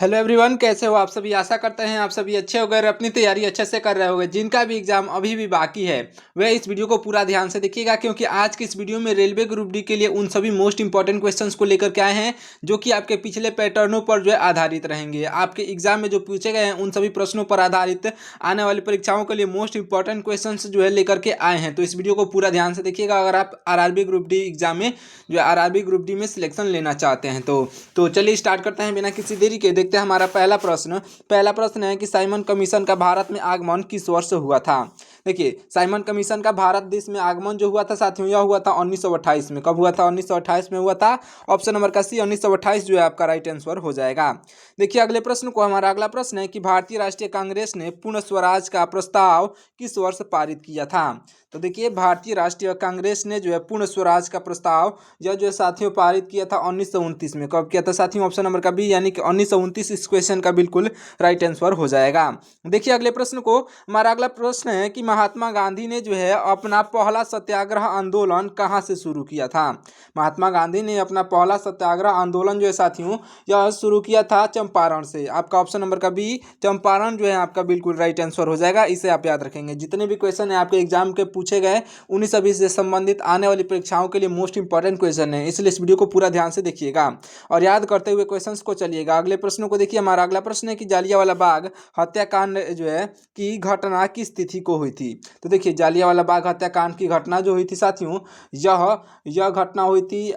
Hello everyone, कैसे हो आप सभी। आशा करते हैं आप सभी अच्छे हो गए, अपनी तैयारी अच्छे से कर रहे होंगे। जिनका भी एग्जाम अभी भी बाकी है वह इस वीडियो को पूरा ध्यान से देखिएगा, क्योंकि आज की इस वीडियो में रेलवे ग्रुप डी के लिए उन सभी मोस्ट इंपॉर्टेंट क्वेश्चंस को लेकर के आए हैं जो कि आपके पिछले पैटर्नों पर जो है आधारित रहेंगे। आपके एग्जाम में जो पूछे गए हैं उन सभी प्रश्नों पर आधारित आने वाली परीक्षाओं के लिए मोस्ट इंपॉर्टेंट क्वेश्चन जो है लेकर के आए हैं। तो इस वीडियो को पूरा ध्यान से देखिएगा अगर आप आरआरबी ग्रुप डी एग्जाम में जो है आरआरबी ग्रुप डी में सिलेक्शन लेना चाहते हैं। तो चलिए स्टार्ट करते हैं बिना किसी देरी के। देखते हैं हमारा पहला प्रश्न है कि साइमन कमीशन का भारत में आगमन किस वर्ष हुआ था। देखिए, साइमन कमीशन का भारत देश में आगमन जो हुआ था साथियों, यह हुआ था 1928 में। कब हुआ था? 1928 में हुआ था। ऑप्शन नंबर का सी 1928 जो है आपका राइट आंसर हो जाएगा। देखिए अगले प्रश्न को, हमारा अगला प्रश्न है कि भारतीय राष्ट्रीय कांग्रेस ने पूर्ण स्वराज का प्रस्ताव किस वर्ष पारित किया था। तो देखिए, भारतीय राष्ट्रीय कांग्रेस ने जो है पूर्ण स्वराज का प्रस्ताव यह जो है साथियों पारित किया था 1929 में। कब किया था साथियों? ऑप्शन नंबर का बी यानी कि 1929 इस क्वेश्चन का बिल्कुल राइट आंसर हो जाएगा। देखिए अगले प्रश्न को, हमारा अगला प्रश्न है कि महात्मा गांधी ने जो है अपना पहला सत्याग्रह आंदोलन कहाँ से शुरू किया था। महात्मा गांधी ने अपना पहला सत्याग्रह आंदोलन जो है साथियों यह शुरू किया था चंपारण से। आपका ऑप्शन नंबर का बी चंपारण जो है आपका बिल्कुल राइट आंसर हो जाएगा। इसे आप याद रखेंगे। जितने भी क्वेश्चन है आपके एग्जाम के पूछे गए उन्हीं सभी से संबंधित आने वाली परीक्षाओं के लिए मोस्ट इंपॉर्टेंट क्वेश्चन है, इसलिए इस वीडियो को पूरा ध्यान से देखिएगा और याद करते हुए क्वेश्चंस को चलिएगा। अगले प्रश्नों को देखिए, हमारा अगला प्रश्न है कि जालियांवाला बाग हत्याकांड जो है की घटना किस तिथि को हुई थी। तो देखिए, जालियांवाला बाग हत्याकांड की घटना जो हुई थी साथियों, यह घटना हुई थी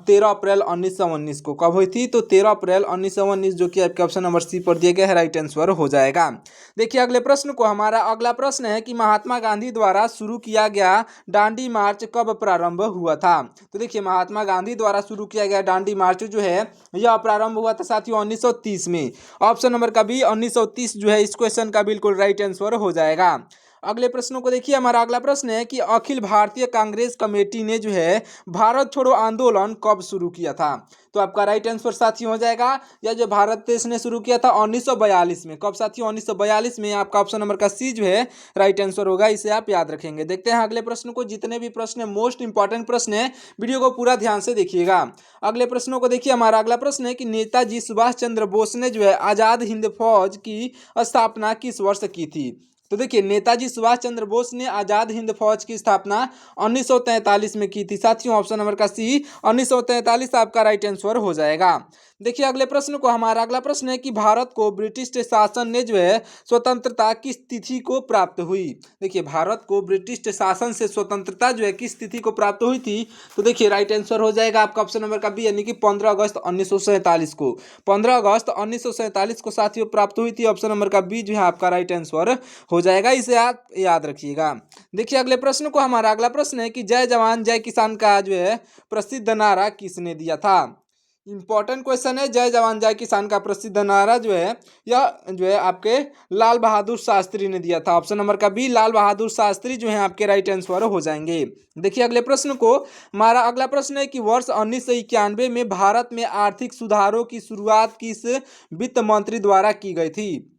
13 अप्रैल 1919 को। कब हुई थी? तो 13 अप्रैल 1919 जो कि आपके ऑप्शन नंबर सी पर दिए गए राइट आंसर हो जाएगा। देखिए अगले प्रश्न को, हमारा अगला प्रश्न है कि महात्मा गांधी द्वारा शुरू किया गया दांडी मार्च कब प्रारंभ हुआ था। तो देखिए, महात्मा गांधी द्वारा शुरू किया गया दांडी मार्च जो है यह प्रारंभ हुआ था साथियों 1930 में। ऑप्शन नंबर का बी 1930 जो है इस क्वेश्चन का बिल्कुल राइट आंसर हो जाएगा। अगले प्रश्नों को देखिए, हमारा अगला प्रश्न है कि अखिल भारतीय कांग्रेस कमेटी ने जो है भारत छोड़ो आंदोलन कब शुरू किया था। तो आपका राइट आंसर साथियों हो जाएगा, यह जो भारत देश ने शुरू किया था 1942 में। कब साथियों? 1942 में। आपका ऑप्शन नंबर का सी जो है राइट आंसर होगा। इसे आप याद रखेंगे। देखते हैं अगले प्रश्न को। जितने भी प्रश्न मोस्ट इंपॉर्टेंट प्रश्न है, वीडियो को पूरा ध्यान से देखिएगा। अगले प्रश्नों को देखिए, हमारा अगला प्रश्न है कि नेताजी सुभाष चंद्र बोस ने जो है आजाद हिंद फौज की स्थापना किस वर्ष की थी। तो देखिए, नेताजी सुभाष चंद्र बोस ने आजाद हिंद फौज की स्थापना 1943 में की थी साथियों। ऑप्शन नंबर का सी 1943 आपका राइट आंसर हो जाएगा। देखिए अगले प्रश्न को, हमारा अगला प्रश्न है कि भारत को ब्रिटिश शासन ने जो है स्वतंत्रता किस तिथि को प्राप्त हुई। देखिए, भारत को ब्रिटिश शासन से स्वतंत्रता जो है किस तिथि को प्राप्त हुई थी। तो देखिए राइट आंसर हो जाएगा आपका ऑप्शन नंबर का बी यानी कि 15 अगस्त 1947 को। 15 अगस्त 1947 को साथियों प्राप्त हुई थी। ऑप्शन नंबर का बी जो है आपका राइट आंसर हो जाएगा। इसे आप याद रखिएगा। देखिए अगले प्रश्न को, हमारा अगला प्रश्न है कि जय जवान जय किसान का जो है प्रसिद्ध नारा किसने दिया था। इंपॉर्टेंट क्वेश्चन है। जय जवान जय किसान का प्रसिद्ध नारा जो है यह जो है आपके लाल बहादुर शास्त्री ने दिया था। ऑप्शन नंबर का बी लाल बहादुर शास्त्री जो है आपके राइट आंसर हो जाएंगे। देखिए अगले प्रश्न को, हमारा अगला प्रश्न है कि वर्ष 1991 में भारत में आर्थिक सुधारों की शुरुआत किस वित्त मंत्री द्वारा की गई थी।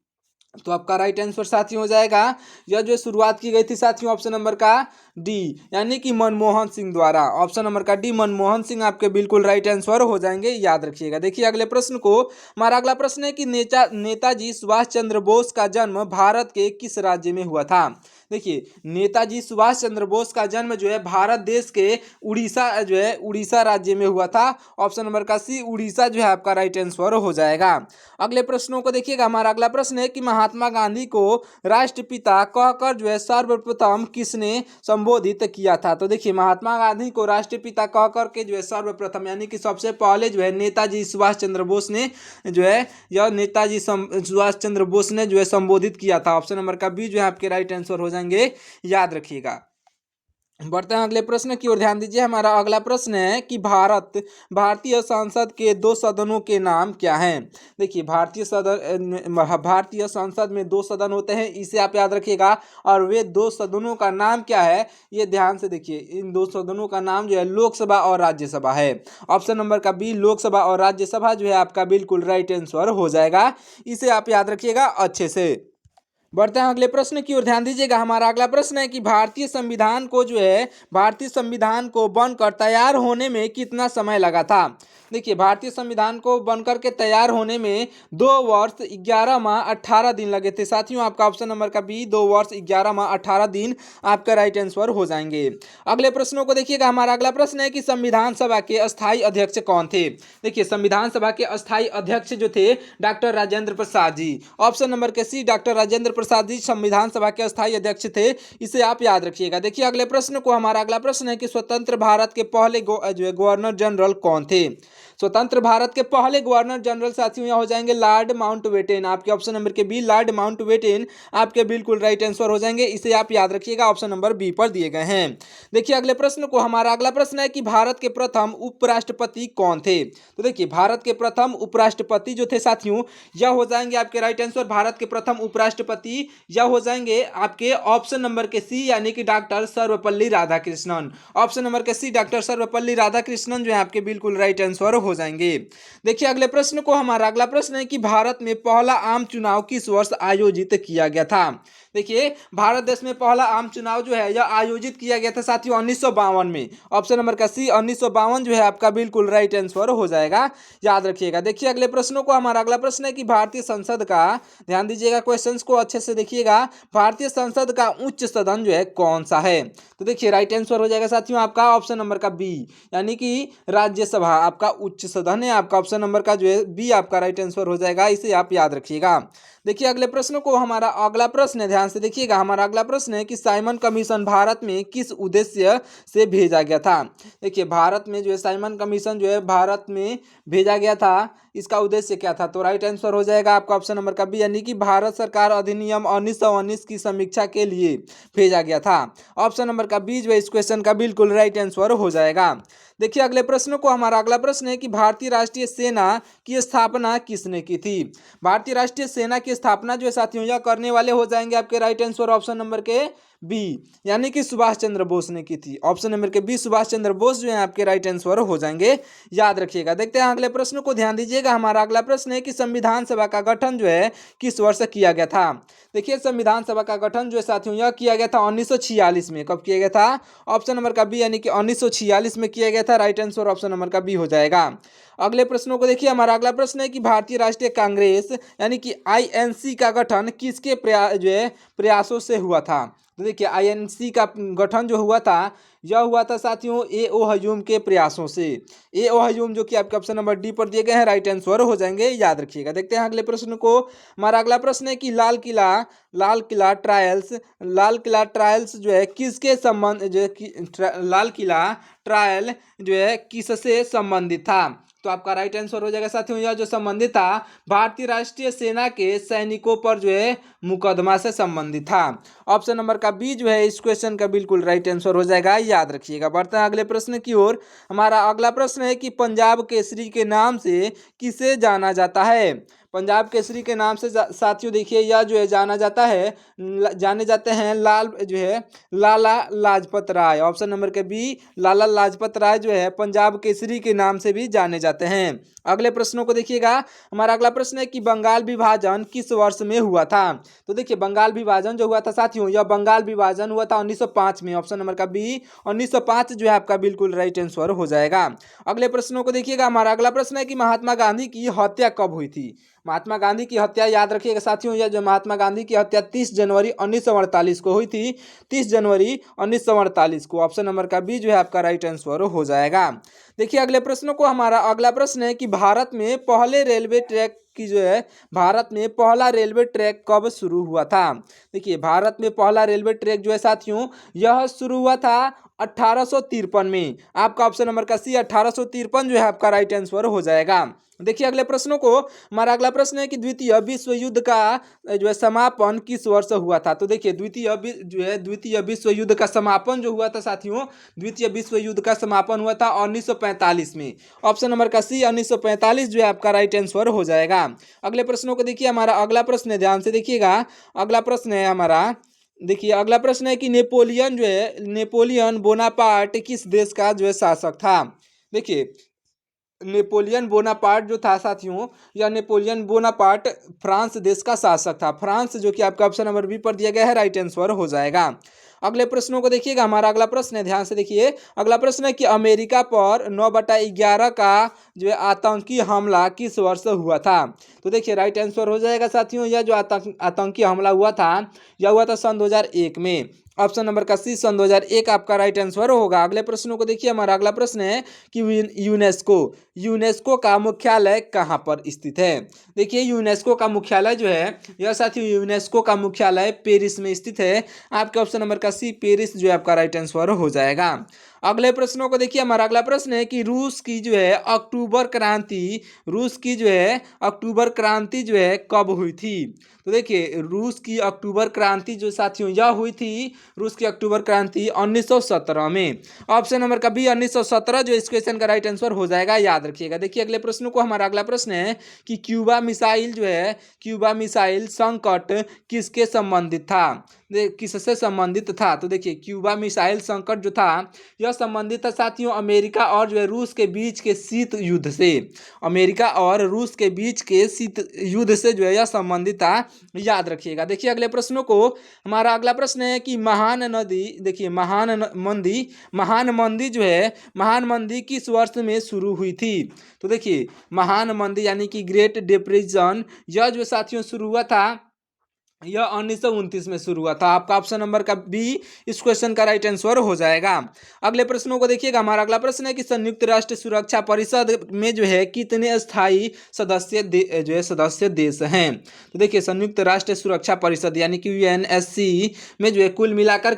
तो आपका राइट आंसर साथियों हो जाएगा, यह जो शुरुआत की गई थी साथियों ऑप्शन नंबर का डी यानी कि मनमोहन सिंह द्वारा। ऑप्शन नंबर का डी मनमोहन सिंह आपके बिल्कुल राइट आंसर हो जाएंगे, याद रखिएगा। देखिए अगले प्रश्न को, हमारा अगला प्रश्न है कि नेताजी सुभाष चंद्र बोस का जन्म भारत के किस राज्य में हुआ था। देखिए, नेताजी सुभाष चंद्र बोस का जन्म जो है भारत देश के उड़ीसा राज्य में हुआ था। ऑप्शन नंबर का सी उड़ीसा जो है आपका राइट आंसर हो जाएगा। अगले प्रश्नों को देखिएगा, हमारा अगला प्रश्न है कि महात्मा गांधी को राष्ट्रपिता कहकर जो है सर्वप्रथम किसने संबोधित किया था। तो देखिए, महात्मा गांधी को राष्ट्रपिता कहकर के जो है सर्वप्रथम यानी कि सबसे पहले जो है नेताजी सुभाष चंद्र बोस ने जो है यह नेताजी सुभाष चंद्र बोस ने जो है संबोधित किया था। ऑप्शन नंबर का बी जो है आपके राइट आंसर हो जाएंगे, याद रखिएगा। बढ़ते हैं अगले प्रश्न की ओर, ध्यान दीजिए। हमारा अगला प्रश्न है कि भारतीय संसद के दो सदनों के नाम क्या हैं। देखिए, भारतीय संसद में दो सदन होते हैं, इसे आप याद रखिएगा। और वे दो सदनों का नाम क्या है ये ध्यान से देखिए। इन दो सदनों का नाम जो है लोकसभा और राज्यसभा है। ऑप्शन नंबर का बी लोकसभा और राज्यसभा जो है आपका बिल्कुल राइट आंसर हो जाएगा। इसे आप याद रखिएगा अच्छे से। बढ़ते हैं अगले प्रश्न की ओर, ध्यान दीजिएगा। हमारा अगला प्रश्न है कि भारतीय संविधान को बनकर तैयार होने में कितना समय लगा था। देखिए भारतीय संविधान को बनकर के तैयार होने में 2 वर्ष 11 माह 18 दिन लगे थे। साथियों आपका ऑप्शन नंबर का बी 2 वर्ष 11 माह 18 दिन आपका राइट आंसर हो जाएंगे। अगले प्रश्नों को देखिएगा। हमारा अगला प्रश्न है कि संविधान सभा के अस्थायी अध्यक्ष कौन थे। देखिए संविधान सभा के अस्थायी अध्यक्ष जो थे doctor Rajendra Prasad ji. Option number के सी डॉक्टर राजेंद्र प्रसाद जी संविधान सभा के अस्थायी अध्यक्ष थे, इसे आप याद रखिएगा। देखिए अगले प्रश्न को, हमारा अगला प्रश्न है कि स्वतंत्र भारत के पहले जो है गवर्नर जनरल कौन थे। स्वतंत्र भारत के पहले गवर्नर जनरल साथियों यहाँ हो जाएंगे लॉर्ड माउंटबेटन। आपके ऑप्शन नंबर के बी लॉर्ड माउंटबेटन आपके बिल्कुल राइट आंसर हो जाएंगे, इसे आप याद रखिएगा, ऑप्शन नंबर बी पर दिए गए हैं। देखिए अगले प्रश्न को, हमारा अगला प्रश्न है कि भारत के प्रथम उपराष्ट्रपति कौन थे। तो देखिए भारत के प्रथम उपराष्ट्रपति जो थे साथियों यह हो जाएंगे आपके राइट आंसर। भारत के प्रथम उपराष्ट्रपति यह हो जाएंगे आपके ऑप्शन नंबर के सी यानी कि doctor Sarvepalli Radhakrishnan. Option number के सी डॉक्टर सर्वपल्ली राधाकृष्णन जो है आपके बिल्कुल राइट आंसर हो जाएंगे। देखिए अगले प्रश्न को, हमारा अगला प्रश्न है कि भारत में पहला आम चुनाव किस वर्ष आयोजित किया गया था। देखिए भारत देश में पहला आम चुनाव जो है यह आयोजित किया गया था साथियों 1952 में। ऑप्शन नंबर का सी 1952 जो है आपका बिल्कुल राइट आंसर हो जाएगा, याद रखिएगा। देखिए अगले प्रश्नों को, हमारा अगला प्रश्न है कि भारतीय संसद का, ध्यान दीजिएगा क्वेश्चंस को अच्छे से देखिएगा, भारतीय संसद का उच्च सदन जो है कौन सा है। तो देखिए राइट आंसर हो जाएगा साथियों आपका ऑप्शन नंबर का बी यानी कि राज्यसभा आपका उच्च सदन है। आपका ऑप्शन नंबर का जो है बी आपका राइट आंसर हो जाएगा, इसे आप याद रखिएगा। देखिए अगले प्रश्न को, हमारा अगला प्रश्न है, ध्यान से देखिएगा, हमारा अगला प्रश्न है कि साइमन कमीशन भारत में किस उद्देश्य से भेजा गया था। देखिए भारत में जो है साइमन कमीशन जो है भारत में भेजा गया था, इसका उद्देश्य क्या था। तो राइट आंसर हो जाएगा आपका ऑप्शन नंबर का बी यानी कि भारत सरकार अधिनियम 1919 की समीक्षा के लिए भेजा गया था। ऑप्शन नंबर का बी जो है इस क्वेश्चन का बिल्कुल राइट आंसर हो जाएगा। देखिए अगले प्रश्न को, हमारा अगला प्रश्न है कि भारतीय राष्ट्रीय सेना की स्थापना किसने की थी। भारतीय राष्ट्रीय सेना की स्थापना जो है साथियों यह करने वाले हो जाएंगे आपके राइट आंसर ऑप्शन नंबर के बी यानी कि सुभाष चंद्र बोस ने की थी। ऑप्शन नंबर के बी सुभाष चंद्र बोस जो है आपके राइट आंसर हो जाएंगे, याद रखिएगा। देखते हैं अगले प्रश्न को, ध्यान दीजिएगा। हमारा अगला प्रश्न है कि संविधान सभा का गठन जो है किस वर्ष किया गया था। देखिए संविधान सभा का गठन जो है साथियों यह किया गया था 1946 में। कब किया गया था। ऑप्शन नंबर का बी यानी कि 1946 में किया गया था। राइट आंसर ऑप्शन नंबर का बी हो जाएगा। अगले प्रश्नों को देखिए। हमारा अगला प्रश्न है कि भारतीय राष्ट्रीय कांग्रेस यानी कि आईएनसी का गठन किसके प्रयासों से हुआ था। तो देखिए आईएनसी का गठन जो हुआ था यह हुआ था साथियों ए.ओ. हयूम के प्रयासों से। ए.ओ. हयूम जो कि आपके ऑप्शन नंबर डी पर दिए गए हैं, राइट आंसर हो जाएंगे, याद रखिएगा। देखते हैं अगले प्रश्न को। हमारा अगला प्रश्न है कि लाल किला ट्रायल्स जो है किसके संबंध जो है लाल किला ट्रायल जो है किससे संबंधित था। तो आपका राइट आंसर हो जाएगा साथियों यह जो संबंधित था भारतीय राष्ट्रीय सेना के सैनिकों पर जो है मुकदमा से संबंधित था। ऑप्शन नंबर का बी जो है इस क्वेश्चन का बिल्कुल राइट आंसर हो जाएगा, याद रखिएगा। बढ़ते हैं अगले प्रश्न की ओर। हमारा अगला प्रश्न है कि पंजाब केसरी के नाम से किसे जाना जाता है। पंजाब केसरी के नाम से साथियों देखिए यह जो है जाना जाता है, जाने जाते हैं लाला लाजपत राय। ऑप्शन नंबर के बी लाला लाजपत राय जो है पंजाब केसरी के नाम से भी जाने जाते हैं। अगले प्रश्नों को देखिएगा। हमारा अगला प्रश्न है कि बंगाल विभाजन किस वर्ष में हुआ था। तो देखिए बंगाल विभाजन जो हुआ था साथियों यह बंगाल विभाजन हुआ था 1905 में। ऑप्शन नंबर का बी 1905 जो है आपका बिल्कुल राइट आंसर हो जाएगा। अगले प्रश्नों को देखिएगा। हमारा अगला प्रश्न है कि महात्मा गांधी की हत्या कब हुई थी। महात्मा गांधी की हत्या याद रखिएगा साथियों यह जो महात्मा गांधी की हत्या 30 जनवरी 1948 को हुई थी। 30 जनवरी 1948 को। ऑप्शन नंबर का बी जो है आपका राइट आंसर हो जाएगा। देखिए अगले प्रश्नों को। हमारा अगला प्रश्न है कि भारत में पहला रेलवे ट्रैक कब शुरू हुआ था। देखिए भारत में पहला रेलवे ट्रैक जो है साथियों यह शुरू हुआ था 1853 में। आपका ऑप्शन नंबर का सी 1853 जो है आपका राइट आंसर हो जाएगा। देखिए अगले प्रश्नों को। हमारा अगला प्रश्न है कि द्वितीय विश्व युद्ध का जो है समापन किस वर्ष हुआ था। तो देखिए द्वितीय विश्व युद्ध का समापन जो हुआ था साथियों द्वितीय विश्व युद्ध का समापन हुआ था 1945 में। ऑप्शन नंबर का सी 1945 जो है आपका राइट आंसर हो जाएगा। अगले प्रश्नों को देखिए। हमारा अगला प्रश्न है, ध्यान से देखिएगा। अगला प्रश्न है हमारा, देखिए अगला प्रश्न है कि नेपोलियन बोनापार्ट किस देश का जो है शासक था। देखिए नेपोलियन बोनापार्ट जो था साथियों, या नेपोलियन बोनापार्ट फ्रांस देश का शासक था। फ्रांस जो कि आपका ऑप्शन नंबर बी पर दिया गया है, राइट आंसर हो जाएगा। अगले प्रश्नों को देखिएगा, हमारा अगला प्रश्न है, ध्यान से देखिए। अगला प्रश्न है कि अमेरिका पर 9/11 का जो है आतंकी हमला किस वर्ष हुआ था। तो देखिए राइट आंसर हो जाएगा साथियों, यह जो आतंकी हमला हुआ था, यह हुआ था सन 2001 में। ऑप्शन नंबर का सी, सन 2001 आपका राइट आंसर होगा। अगले प्रश्नों को देखिए, हमारा अगला प्रश्न है कि यूनेस्को यूनेस्को का मुख्यालय कहाँ पर स्थित है। देखिए यूनेस्को का मुख्यालय जो है, यह साथियों यूनेस्को का मुख्यालय पेरिस में स्थित है। आपके ऑप्शन नंबर का सी, पेरिस जो है आपका राइट आंसर हो जाएगा। अगले प्रश्नों को देखिए, हमारा अगला प्रश्न है कि रूस की जो है अक्टूबर क्रांति जो है कब हुई थी। तो देखिए रूस की अक्टूबर क्रांति जो साथियों यह हुई थी, रूस की अक्टूबर क्रांति 1917 में। ऑप्शन नंबर का बी 1917 जो इस क्वेश्चन का राइट आंसर हो जाएगा, याद रखिएगा। देखिए अगले प्रश्न को, हमारा अगला प्रश्न है कि क्यूबा मिसाइल संकट किसके संबंधित था, किससे संबंधित था। तो देखिए क्यूबा मिसाइल संकट जो था, यह संबंधित था साथियों अमेरिका और जो है रूस के बीच के शीत युद्ध से। अमेरिका और रूस के बीच के शीत युद्ध से जो है यह संबंधित था, याद रखिएगा। देखिए अगले प्रश्नों को, हमारा अगला प्रश्न है कि महान नदी, देखिए महान मंदी किस वर्ष में शुरू हुई थी। तो देखिए महान मंदी यानी कि ग्रेट डिप्रेशन, यह जो साथियों शुरू हुआ था, यह 1929 में शुरू हुआ था। आपका ऑप्शन नंबर का बी इस क्वेश्चन का राइट आंसर हो जाएगा। अगले प्रश्नों को देखिएगा, हमारा अगला प्रश्न है कि संयुक्त राष्ट्र सुरक्षा परिषद में जो है कितने स्थायी सदस्य देश हैं। तो देखिए संयुक्त राष्ट्र सुरक्षा परिषद यानी कि यूएनएससी में जो है कुल मिलाकर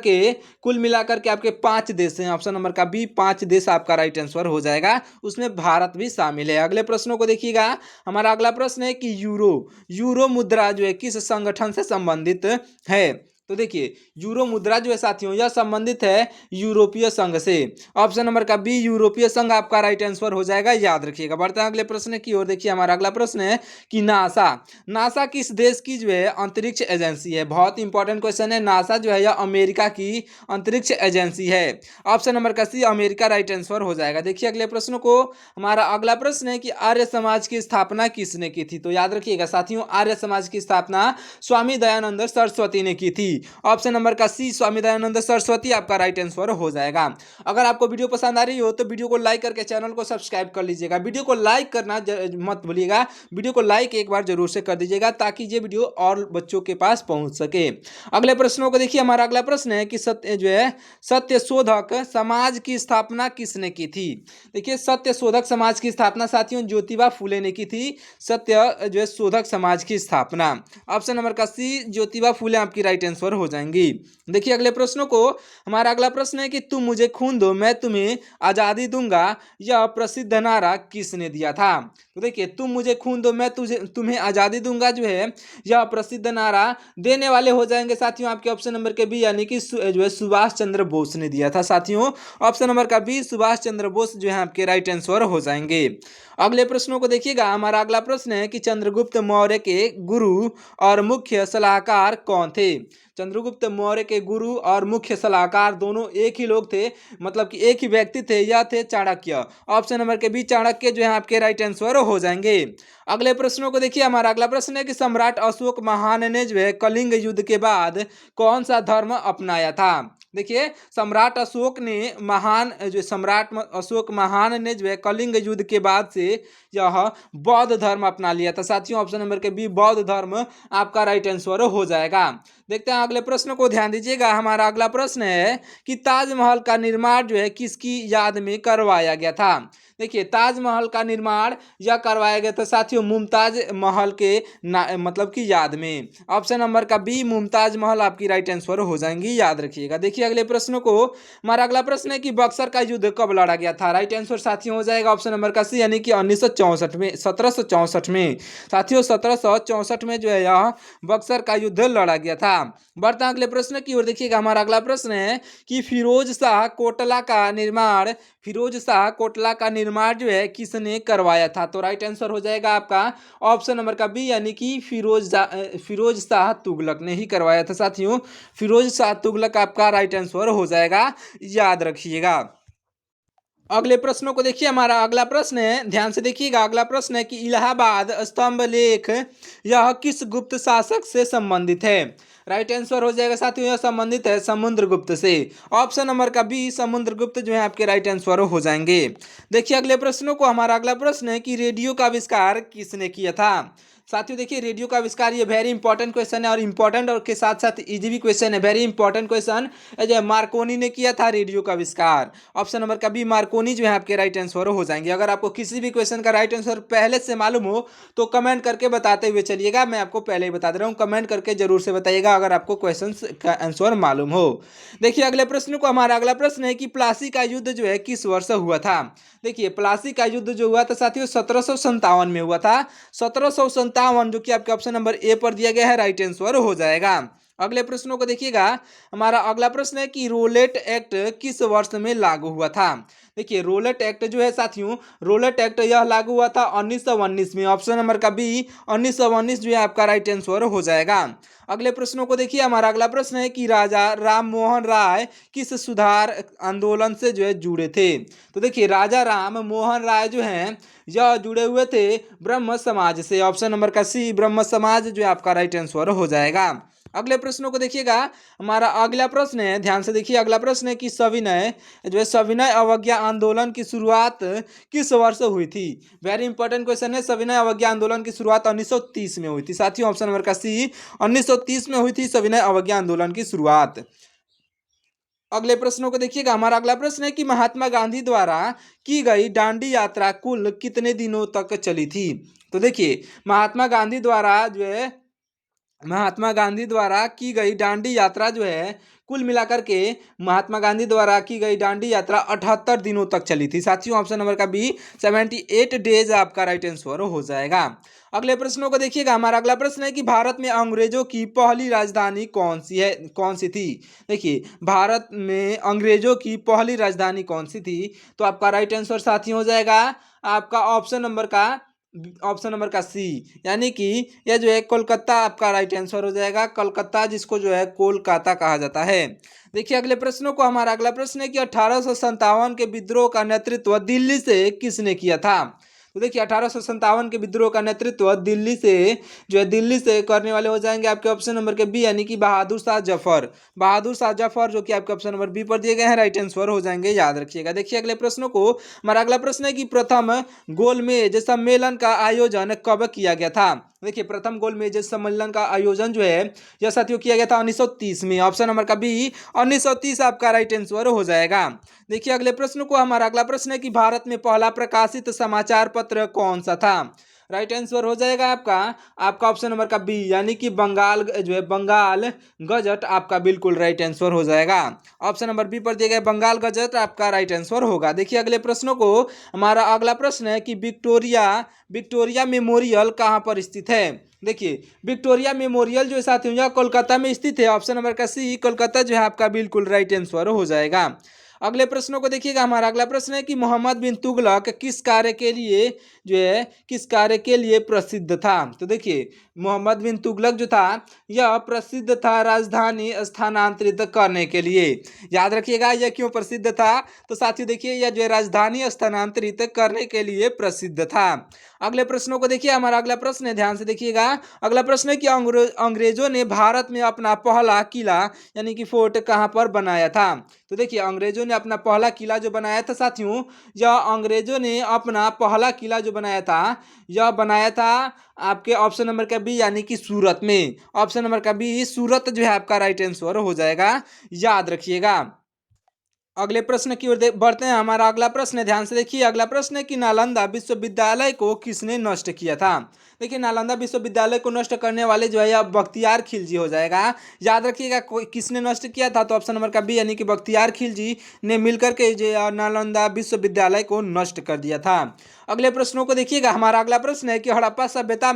के आपके 5 देश हैं। ऑप्शन नंबर का बी 5 देश आपका राइट आंसर हो जाएगा, उसमें भारत भी शामिल है। अगले प्रश्नों को देखिएगा, हमारा अगला प्रश्न है कि यूरो मुद्रा जो है किस संगठन से संबंधित है। तो देखिए यूरो मुद्रा जो है साथियों यह संबंधित है यूरोपीय संघ से। ऑप्शन नंबर का बी यूरोपीय संघ आपका राइट आंसर हो जाएगा, याद रखिएगा। बढ़ते हैं अगले प्रश्न की ओर। देखिए हमारा अगला प्रश्न है कि नासा किस देश की जो है अंतरिक्ष एजेंसी है। बहुत इंपॉर्टेंट क्वेश्चन है। नासा जो है यह अमेरिका की अंतरिक्ष एजेंसी है। ऑप्शन नंबर का सी अमेरिका राइट आंसर हो जाएगा। देखिए अगले प्रश्न को, हमारा अगला प्रश्न है कि आर्य समाज की स्थापना किसने की थी। तो याद रखिएगा साथियों, आर्य समाज की स्थापना स्वामी दयानंद सरस्वती ने की थी। ऑप्शन नंबर का सी स्वामी दयानंद सरस्वती आपका राइट आंसर हो जाएगा। अगर आपको वीडियो पसंद आ रही हो तो वीडियो को लाइक करके चैनल को सब्सक्राइब कर लीजिएगा। वीडियो को लाइक करना मत भूलिएगा, वीडियो को लाइक एक बार जरूर से कर दीजिएगा ताकि ये वीडियो और बच्चों के पास पहुंच सके। अगले प्रश्नों को देखिए, हमारा अगला प्रश्न है कि सत्य शोधक समाज की स्थापना किसने की थी। देखिए सत्य शोधक समाज की स्थापना साथियों ज्योतिबा फूले ने की थी। सत्य जो है शोधक समाज की स्थापना, ऑप्शन नंबर का सी ज्योतिबा फूले आपकी राइट आंसर हो जाएंगी। देखिए अगले प्रश्नों को, हमारा अगला प्रश्न है कि तुम मुझे खून दो मैं तुम्हें आजादी दूंगा, यह प्रसिद्ध नारा किसने दिया था। तो देखिए तुम मुझे खून दो मैं तुम्हें आजादी दूंगा जो है यह प्रसिद्ध नारा देने वाले हो जाएंगे साथियों आपके ऑप्शन नंबर के बी यानी कि जो है सुभाष चंद्र बोस ने दिया था साथियों। ऑप्शन नंबर का बी सुभाष चंद्र बोस जो है आपके राइट आंसर हो जाएंगे। अगले प्रश्नों को देखिएगा, हमारा अगला प्रश्न है कि चंद्रगुप्त मौर्य के गुरु और मुख्य सलाहकार कौन थे। चंद्रगुप्त मौर्य के गुरु और मुख्य सलाहकार दोनों एक ही लोग थे, मतलब कि एक ही व्यक्ति थे, यह थे चाणक्य। ऑप्शन नंबर के बी चाणक्य जो है आपके राइट आंसर हो जाएंगे। अगले प्रश्नों को देखिए, हमारा अगला प्रश्न है कि सम्राट अशोक महान ने जो है कलिंग युद्ध के बाद कौन सा धर्म अपनाया था। देखिए सम्राट अशोक महान ने जो है कलिंग युद्ध के बाद से यह बौद्ध धर्म अपना लिया था साथियों। ऑप्शन नंबर के बी बौद्ध धर्म आपका राइट आंसर हो जाएगा। देखते हैं अगले प्रश्न को, ध्यान दीजिएगा। हमारा अगला प्रश्न है कि ताजमहल का निर्माण जो है किसकी याद में करवाया गया था। देखिए ताजमहल का निर्माण यह करवाया गया था साथियों मुमताज महल के मतलब की याद में। ऑप्शन नंबर का बी मुमताज महल आपकी राइट आंसर हो जाएंगी, याद रखिएगा। देखिए अगले प्रश्न को, हमारा अगला प्रश्न है कि बक्सर का युद्ध कब लड़ा गया था। राइट आंसर साथियों हो जाएगा ऑप्शन नंबर का सी यानी कि 1764 में साथियों 1764 में जो है यह बक्सर का युद्ध लड़ा गया था। बढ़ते हैं अगले प्रश्न की ओर। देखिएगा हमारा अगला प्रश्न है कि फिरोज शाह कोटला का निर्माण जो है किसने करवाया था। तो राइट आंसर हो जाएगा आपका ऑप्शन नंबर का बी यानी कि फिरोज शाह तुगलक ने ही करवाया था साथियों। फिरोज शाह तुगलक आपका राइट आंसर हो जाएगा, याद रखिएगा। अगले प्रश्नों को देखिए। हमारा अगला प्रश्न है, ध्यान से देखिएगा। अगला प्रश्न है कि इलाहाबाद स्तंभ लेख यह किस गुप्त शासक से संबंधित है? राइट आंसर हो जाएगा साथियों, यह संबंधित है समुद्रगुप्त से। ऑप्शन नंबर का बी समुद्रगुप्त जो है आपके राइट आंसर हो जाएंगे। देखिए अगले प्रश्नों को। हमारा अगला प्रश्न है कि रेडियो का आविष्कार किसने किया था? साथियों देखिए, रेडियो का आविष्कार, ये वेरी इंपॉर्टेंट क्वेश्चन है, और इंपॉर्टेंट और के साथ साथ इजी भी क्वेश्चन है, वेरी इंपॉर्टेंट क्वेश्चन। जो मार्कोनी ने किया था रेडियो का आविष्कार। ऑप्शन नंबर का बी मार्कोनी जो है आपके राइट आंसर हो जाएंगे। अगर आपको किसी भी क्वेश्चन का राइट आंसर पहले से मालूम हो तो कमेंट करके बताते हुए चलिएगा। मैं आपको पहले ही बता दे रहा हूँ, कमेंट करके जरूर से बताइएगा अगर आपको क्वेश्चन का आंसर मालूम हो। देखिए अगले प्रश्न को। हमारा अगला प्रश्न है कि प्लासी का युद्ध जो है किस वर्ष हुआ था? देखिए प्लासी का युद्ध जो हुआ था साथियों 1757 में हुआ था। 1757 जो कि आपके ऑप्शन नंबर ए पर दिया गया है, राइट आंसर हो जाएगा। अगले प्रश्नों को देखिएगा। हमारा अगला प्रश्न है कि रोलेट एक्ट किस वर्ष में लागू हुआ था? देखिए रोलेट एक्ट जो है साथियों, रोलेट एक्ट यह लागू हुआ था 1919 में। ऑप्शन नंबर का बी 1919 जो है आपका राइट आंसर हो जाएगा। अगले प्रश्नों को देखिए। हमारा अगला प्रश्न है कि राजा राम मोहन राय किस सुधार आंदोलन से जो है जुड़े थे? तो देखिए राजा राम मोहन राय जो हैं यह जुड़े हुए थे ब्रह्म समाज से। ऑप्शन नंबर का सी ब्रह्म समाज जो है आपका राइट आंसर हो जाएगा। अगले प्रश्नों को देखिएगा। हमारा अगला प्रश्न है, ध्यान से देखिए। अगला प्रश्न है कि सविनय जो है सविनय अवज्ञा आंदोलन की शुरुआत किस वर्ष हुई थी? वेरी इंपॉर्टेंट क्वेश्चन है। सविनय अवज्ञा आंदोलन की शुरुआत 1930 में हुई थी साथियों। ऑप्शन नंबर का सी 1930 में हुई थी सविनय अवज्ञा आंदोलन की शुरुआत। अगले प्रश्नों को देखिएगा। हमारा अगला प्रश्न है कि महात्मा गांधी द्वारा की गई दांडी यात्रा कुल कितने दिनों तक चली थी? तो देखिए महात्मा गांधी द्वारा की गई दांडी यात्रा जो है कुल मिलाकर के महात्मा गांधी द्वारा की गई दांडी यात्रा 78 दिनों तक चली थी साथियों। ऑप्शन नंबर का बी 78 डेज आपका राइट आंसर हो जाएगा। अगले प्रश्नों को देखिएगा। हमारा अगला प्रश्न है कि भारत में अंग्रेजों की पहली राजधानी कौन सी थी? देखिए भारत में अंग्रेजों की पहली राजधानी कौन सी थी? तो आपका राइट आंसर साथियों हो जाएगा आपका ऑप्शन नंबर का सी, यानी कि यह जो है कोलकाता आपका राइट आंसर हो जाएगा। कलकत्ता जिसको जो है कोलकाता कहा जाता है। देखिए अगले प्रश्नों को। हमारा अगला प्रश्न है कि 1857 के विद्रोह का नेतृत्व दिल्ली से किसने किया था? तो देखिए 1857 के विद्रोह का नेतृत्व दिल्ली से करने वाले हो जाएंगे आपके ऑप्शन नंबर के बी, यानी कि बहादुर शाह जफर। बहादुर शाह जफर जो कि आपके ऑप्शन नंबर बी पर दिए गए हैं, राइट आंसर हो जाएंगे, याद रखिएगा। देखिए अगले प्रश्नों को। हमारा अगला प्रश्न है कि प्रथम गोलमेज सम्मेलन का आयोजन कब किया गया था? देखिए प्रथम गोलमेज सम्मेलन का आयोजन जो है यह साथियों किया गया था 1930 में। ऑप्शन नंबर का बी 1930 आपका राइट आंसर हो जाएगा। देखिए अगले प्रश्न को। हमारा अगला प्रश्न है कि भारत में पहला प्रकाशित समाचार पत्र कौन सा था? राइट आंसर हो जाएगा आपका ऑप्शन नंबर का बी, यानी कि बंगाल गजट आपका बिल्कुल राइट आंसर हो जाएगा। ऑप्शन नंबर बी पर दिए गए बंगाल गजट आपका राइट आंसर होगा। देखिए अगले प्रश्नों को। हमारा अगला प्रश्न है कि विक्टोरिया मेमोरियल कहाँ पर स्थित है? देखिए विक्टोरिया मेमोरियल जो है साथियों यह कोलकाता में स्थित है। ऑप्शन नंबर का सी कोलकाता जो है आपका बिल्कुल राइट आंसर हो जाएगा। अगले प्रश्नों को देखिएगा। हमारा अगला प्रश्न है कि मोहम्मद बिन तुगलक किस कार्य के लिए प्रसिद्ध था? तो देखिए मोहम्मद बिन तुगलक जो था यह प्रसिद्ध था राजधानी स्थानांतरित करने के लिए। याद रखिएगा यह क्यों प्रसिद्ध था? तो साथियों देखिए यह जो है राजधानी स्थानांतरित करने के लिए प्रसिद्ध था। अगले प्रश्नों को देखिए। हमारा अगला प्रश्न है, ध्यान से देखिएगा। अगला प्रश्न है कि अंग्रेजों ने भारत में अपना पहला किला यानी कि फोर्ट कहाँ पर बनाया था? तो देखिए अंग्रेजों ने अपना पहला किला जो बनाया था साथियों, यह बनाया था आपके ऑप्शन नंबर का बी, यानी कि सूरत में। ऑप्शन नंबर का बी सूरत जो है आपका राइट आंसर हो जाएगा, याद रखिएगा। अगले प्रश्न की ओर बढ़ते हैं। हमारा अगला प्रश्न है, ध्यान से देखिए। अगला प्रश्न है कि नालंदा विश्वविद्यालय को किसने नष्ट किया था? देखिए नालंदा विश्वविद्यालय को नष्ट करने वाले जो है यह बख्तियार खिलजी हो जाएगा। याद रखिएगा किसने नष्ट किया था? तो ऑप्शन नंबर का बी, यानी कि बख्तियार खिलजी ने मिलकर के जो नालंदा विश्वविद्यालय को नष्ट कर दिया था। अगले प्रश्नों को देखिएगा। हमारा अगला प्रश्न है कि हड़प्पा सभ्यता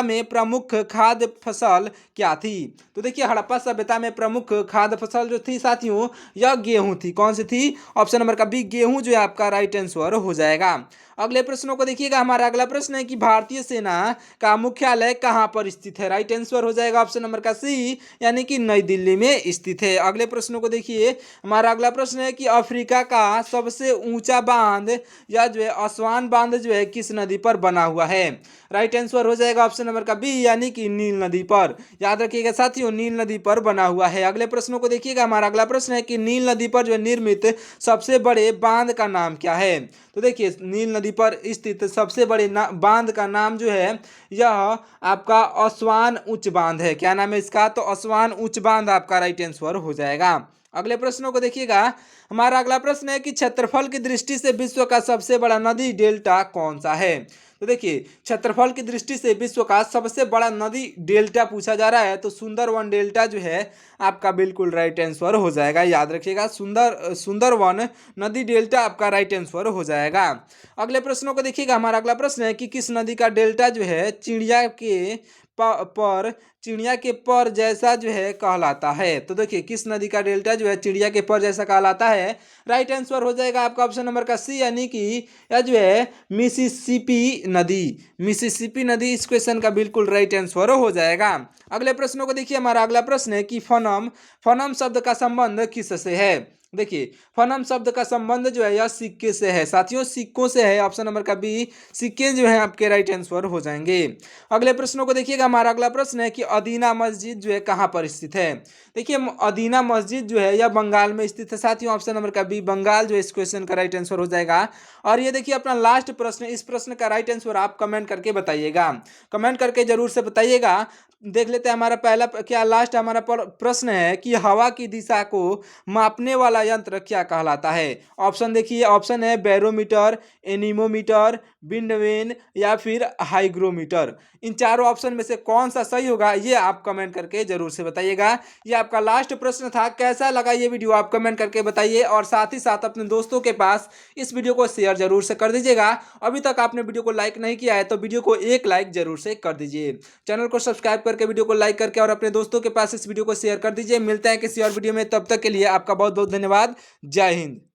में प्रमुख खाद्य फसल क्या थी। तो देखिए हड़प्पा सभ्यता में प्रमुख खाद्य फसल जो थी साथियों, यह गेहूं थी। कौन सी थी? ऑप्शन नंबर का बी, गेहूं जो है आपका राइट आंसर हो जाएगा। अगले प्रश्नों को देखिएगा। हमारा अगला प्रश्न है कि भारतीय सेना का मुख्यालय कहां पर स्थित है। राइट आंसर हो जाएगा ऑप्शन नंबर का सी, यानी कि नई दिल्ली में स्थित है। अगले प्रश्नों को देखिए। हमारा अगला प्रश्न है कि अफ्रीका का सबसे ऊंचा बांध या जो है असवान बांध जो है किस नदी पर बना हुआ है। राइट आंसर हो जाएगा ऑप्शन नंबर का बी, यानी कि नील नदी पर। याद रखिएगा साथियों, नील नदी पर बना हुआ है। अगले प्रश्नों को देखिएगा। हमारा अगला प्रश्न है कि नील नदी पर जो है निर्मित सबसे बड़े बांध का नाम क्या है। तो देखिए नील नदी पर स्थित सबसे बड़े बांध का नाम जो है, यह आपका असवान उच्च बांध है। क्या नाम है इसका? तो असवान उच्च बांध आपका राइट आंसर हो जाएगा। अगले प्रश्नों को देखिएगा। हमारा अगला प्रश्न है कि क्षेत्रफल की दृष्टि से विश्व का सबसे बड़ा नदी डेल्टा कौन सा है। तो देखिए क्षेत्रफल की दृष्टि से विश्व का सबसे बड़ा नदी डेल्टा पूछा जा रहा है, तो सुंदरवन डेल्टा जो है आपका बिल्कुल राइट आंसर हो जाएगा। याद रखिएगा, सुंदरवन नदी डेल्टा आपका राइट आंसर हो जाएगा। अगले प्रश्नों को देखिएगा। हमारा अगला प्रश्न है कि किस नदी का डेल्टा जो है चिड़िया के पर जैसा जो है कहलाता है। तो देखिए किस नदी का डेल्टा जो है चिड़िया के पर जैसा कहलाता है। राइट आंसर हो जाएगा आपका ऑप्शन नंबर का सी, यानी कि यह जो है मिसिसिपी नदी इस क्वेश्चन का बिल्कुल राइट आंसर हो जाएगा। अगले प्रश्नों को देखिए। हमारा अगला प्रश्न है कि फनम शब्द का संबंध किससे है। देखिए फनम शब्द का संबंध जो है यह सिक्के से है साथियों, सिक्कों से है। ऑप्शन नंबर का बी, सिक्के जो है आपके राइट आंसर हो जाएंगे। अगले प्रश्नों को देखिएगा। हमारा अगला प्रश्न है कि अदीना मस्जिद जो है कहाँ पर स्थित है। देखिए अदीना मस्जिद जो है यह बंगाल में स्थित है साथियों। ऑप्शन नंबर का बी, बंगाल जो है इस क्वेश्चन का राइट आंसर हो जाएगा। और ये देखिए अपना लास्ट प्रश्न, इस प्रश्न का राइट आंसर आप कमेंट करके बताइएगा। कमेंट करके जरूर से बताइएगा। देख लेते हैं हमारा पहला क्या लास्ट हमारा प्रश्न है कि हवा की दिशा को मापने वाला यंत्र क्या कहलाता है। ऑप्शन देखिए, ऑप्शन है बैरोमीटर, एनीमोमीटर, विंडवेन या फिर हाइग्रोमीटर। इन चारों ऑप्शन में से कौन सा सही होगा ये आप कमेंट करके जरूर से बताइएगा। ये आपका लास्ट प्रश्न था। कैसा लगा ये वीडियो आप कमेंट करके बताइए, और साथ ही साथ अपने दोस्तों के पास इस वीडियो को शेयर जरूर से कर दीजिएगा। अभी तक आपने वीडियो को लाइक नहीं किया है तो वीडियो को एक लाइक जरूर से कर दीजिए। चैनल को सब्सक्राइब करके वीडियो को लाइक करके और अपने दोस्तों के पास इस वीडियो को शेयर कर दीजिए। मिलते हैं किसी और वीडियो में, तब तक के लिए आपका बहुत बहुत धन्यवाद। जय हिंद।